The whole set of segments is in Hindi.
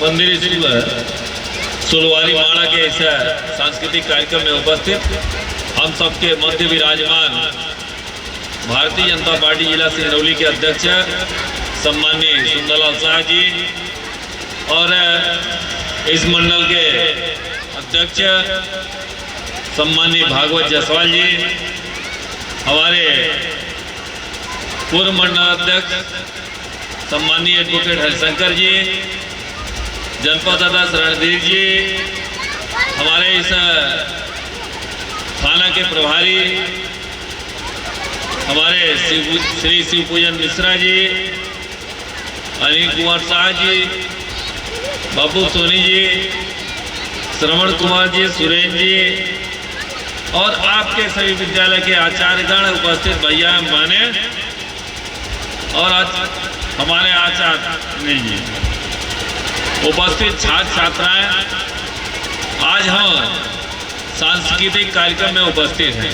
मंदिर स्कूल सुलवारी माड़ा के इस सांस्कृतिक कार्यक्रम में उपस्थित हम सबके मध्य विराजमान भारतीय जनता पार्टी जिला सिंगरौली के अध्यक्ष सम्माननीय सुंदरलाल शाह जी और इस मंडल के अध्यक्ष सम्माननीय भागवत जायसवाल जी, हमारे पूर्व मंडल अध्यक्ष सम्माननीय एडवोकेट हरिशंकर जी, जनपद अध्यक्ष रणधीर जी, हमारे इस थाना के प्रभारी हमारे श्री शिवपूजन मिश्रा जी, अनिल कुमार शाह जी, बाबू सोनी जी, श्रवण कुमार जी, सुरेश जी और आपके सभी विद्यालय के आचार्यगण, उपस्थित भैया माने और आज हमारे आचार्य जी, उपस्थित छात्र छात्राएं, आज हम सांस्कृतिक कार्यक्रम में उपस्थित हैं।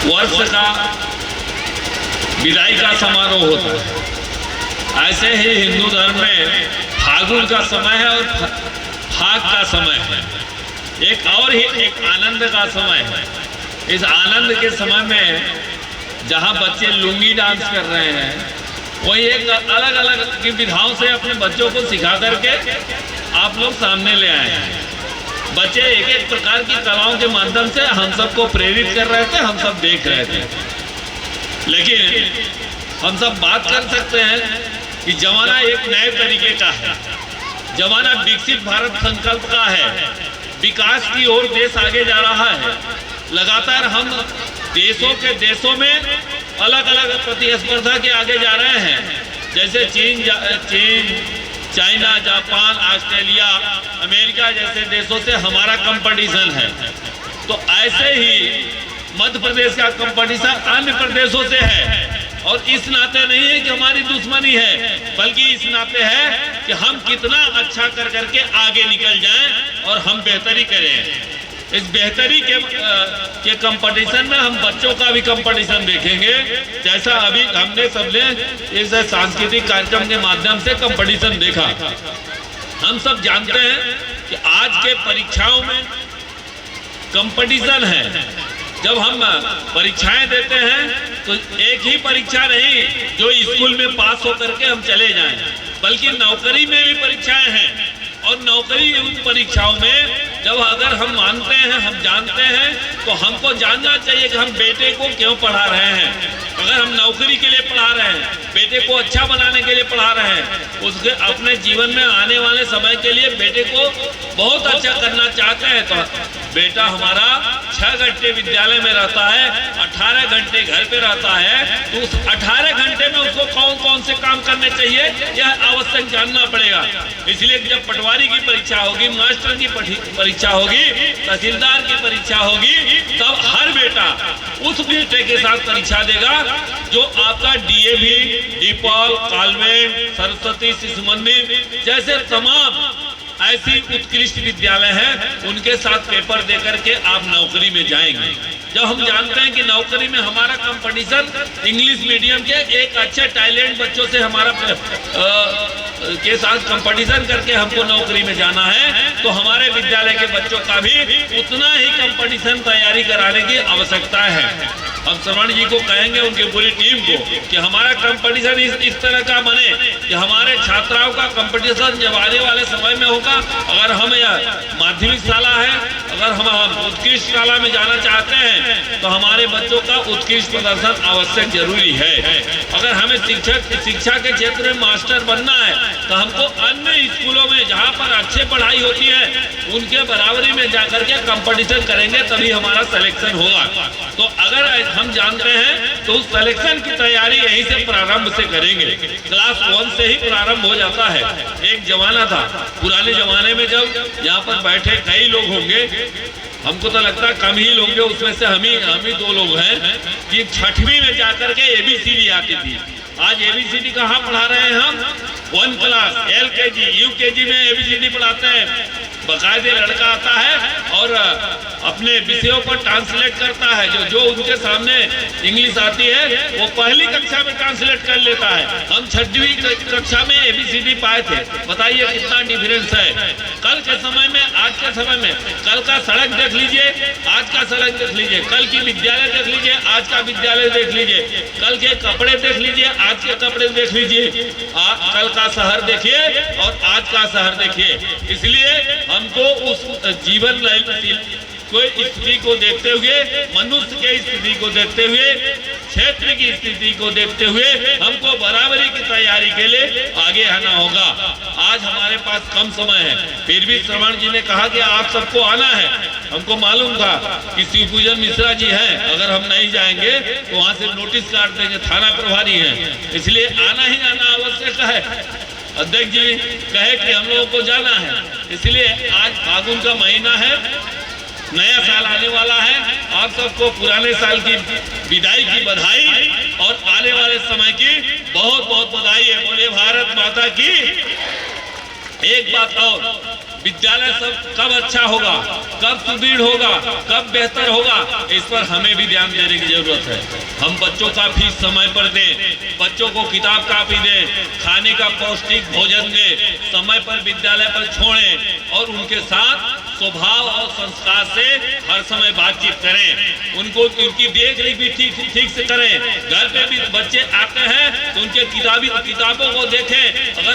वर्ष का विदाई का समारोह होता है, ऐसे ही हिंदू धर्म में फागुन का समय है और फाग का समय है, एक और ही एक आनंद का समय है। इस आनंद के समय में जहां बच्चे लुंगी डांस कर रहे हैं, वही एक अलग अलग की विधाओं से अपने बच्चों को सिखा करके आप लोग सामने ले आए हैं। बच्चे एक एक प्रकार की कलाओं के माध्यम से हम सबको प्रेरित कर रहे थे, हम सब देख रहे थे। लेकिन हम सब बात कर सकते हैं कि जमाना एक नए तरीके का है, जमाना विकसित भारत संकल्प का है, विकास की ओर देश आगे जा रहा है। लगातार हम देशों में अलग अलग प्रतिस्पर्धा के आगे जा रहे हैं, जैसे चीन, चाइना, जापान, ऑस्ट्रेलिया, अमेरिका जैसे देशों से हमारा कंपटीशन है। तो ऐसे ही मध्य प्रदेश का कंपटीशन अन्य प्रदेशों से है, और इस नाते नहीं है कि हमारी दुश्मनी है, बल्कि इस नाते है कि हम कितना अच्छा कर करके आगे निकल जाएं और हम बेहतरी करें। इस बेहतरी के कंपटीशन में हम बच्चों का भी कंपटीशन देखेंगे, जैसा अभी हमने सबने इस सांस्कृतिक कार्यक्रम के माध्यम से कंपटीशन देखा। हम सब जानते हैं कि आज के परीक्षाओं में कंपटीशन है। जब हम परीक्षाएं देते हैं तो एक ही परीक्षा नहीं जो स्कूल में पास होकर के हम चले जाएं, बल्कि नौकरी में भी परीक्षाएं हैं। और नौकरी उन परीक्षाओं में जब अगर हम मानते हैं, हम जानते हैं, तो हमको जानना चाहिए कि हम बेटे को क्यों पढ़ा रहे हैं। अगर हम नौकरी के लिए पढ़ा रहे हैं, बेटे को अच्छा बनाने के लिए पढ़ा रहे हैं, उसके अपने जीवन में आने वाले समय के लिए बेटे को बहुत अच्छा करना चाहते हैं, तो बेटा हमारा 6 घंटे विद्यालय में रहता है, 18 घंटे घर पे रहता है, तो उस 18 घंटे में उसको कौन कौन से काम करने चाहिए यह आवश्यक जानना पड़ेगा। इसलिए जब पटवारी की परीक्षा होगी, मास्टर की परीक्षा होगी, तहसीलदार की परीक्षा होगी, तब हर बेटा उस बेटे के साथ परीक्षा देगा जो आपका DAV, Deepal, convent, Saraswati Shishu मंदिर जैसे तमाम ऐसी उत्कृष्ट विद्यालय हैं, उनके साथ पेपर देकर के आप नौकरी में जाएंगे। जब हम जानते हैं कि नौकरी में हमारा कंपटीशन इंग्लिश मीडियम के एक अच्छे टैलेंट बच्चों से हमारा के साथ कंपटीशन करके हमको नौकरी में जाना है, तो हमारे विद्यालय के बच्चों का भी उतना ही कंपटीशन तैयारी कराने की आवश्यकता है। हम श्रवण जी को कहेंगे, उनकी पूरी टीम को, कि हमारा कंपटीशन इस तरह का बने कि हमारे छात्राओं का कंपटीशन जब आने वाले समय में होगा, अगर हम यह माध्यमिक शाला है, अगर हम उत्कृष्ट शाला में जाना चाहते हैं, तो हमारे बच्चों का उत्कृष्ट प्रदर्शन आवश्यक जरूरी है। अगर हमें शिक्षा के क्षेत्र में मास्टर बनना है, तो हमको अन्य स्कूलों में जहाँ पर अच्छे पढ़ाई होती है उनके बराबरी में जाकर के कंपटीशन करेंगे, तभी हमारा सिलेक्शन होगा। तो अगर हम जानते हैं तो उस सिलेक्शन की तैयारी यहीं से प्रारंभ से करेंगे। क्लास 1 से ही प्रारंभ हो जाता है। एक जमाना था, पुराने जमाने में जब यहाँ पर बैठे कई लोग होंगे, हमको तो लगता है कम ही लोग, उसमें से हम ही 2 लोग हैं कि 6वीं में जाकर के ABCD आती थी। आज ABCD कहाँ पढ़ा रहे हैं हम? 1 क्लास LKG UKG में ABCD पढ़ाते हैं, बाकायदे लड़का आता है और अपने विषयों पर ट्रांसलेट करता है। जो उनके सामने इंग्लिश आती है वो पहली कक्षा में ट्रांसलेट कर लेता है। हम 6वीं कक्षा में ABCD पाए थे। बताइए कितना डिफरेंस है कल के समय में आज के समय में। कल का सड़क देख लीजिए, आज का सड़क देख लीजिए, कल की विद्यालय देख लीजिए, आज का विद्यालय देख लीजिए, कल के कपड़े देख लीजिए, आज के कपड़े देख लीजिए, कल का शहर देखिए और आज का शहर देखिए। इसलिए हमको उस जीवन कोई स्थिति को देखते हुए, मनुष्य के स्थिति को देखते हुए, क्षेत्र की स्थिति को देखते हुए हमको बराबरी की तैयारी के लिए आगे आना होगा। आज हमारे पास कम समय है, फिर भी श्रवण जी ने कहा कि आप सबको आना है। हमको मालूम था कि शिवपूजन मिश्रा जी हैं, अगर हम नहीं जाएंगे तो वहां से नोटिस काट देंगे, थाना प्रभारी हैं, इसलिए आना ही आना आवश्यक है। अध्यक्ष जी कहे कि हम लोगों को जाना है, इसलिए आज फागुन का महीना है, नया साल आने वाला है। आप सबको पुराने साल की विदाई की बधाई और आने वाले समय की बहुत बहुत बधाई है। बोले भारत माता की। एक बात और, विद्यालय सब कब अच्छा होगा, कब सुदृढ़ होगा, कब बेहतर होगा, इस पर हमें भी ध्यान देने की जरूरत है। हम बच्चों का फीस समय पर दें, बच्चों को किताब कापी दें, खाने का पौष्टिक भोजन दें, समय पर विद्यालय पर छोड़ें और उनके साथ स्वभाव और संस्कार से हर समय बातचीत करें। उनको उनकी देख रेख भी ठीक से करें। घर पे भी बच्चे आते हैं तो उनके किताबों को देखें। अगर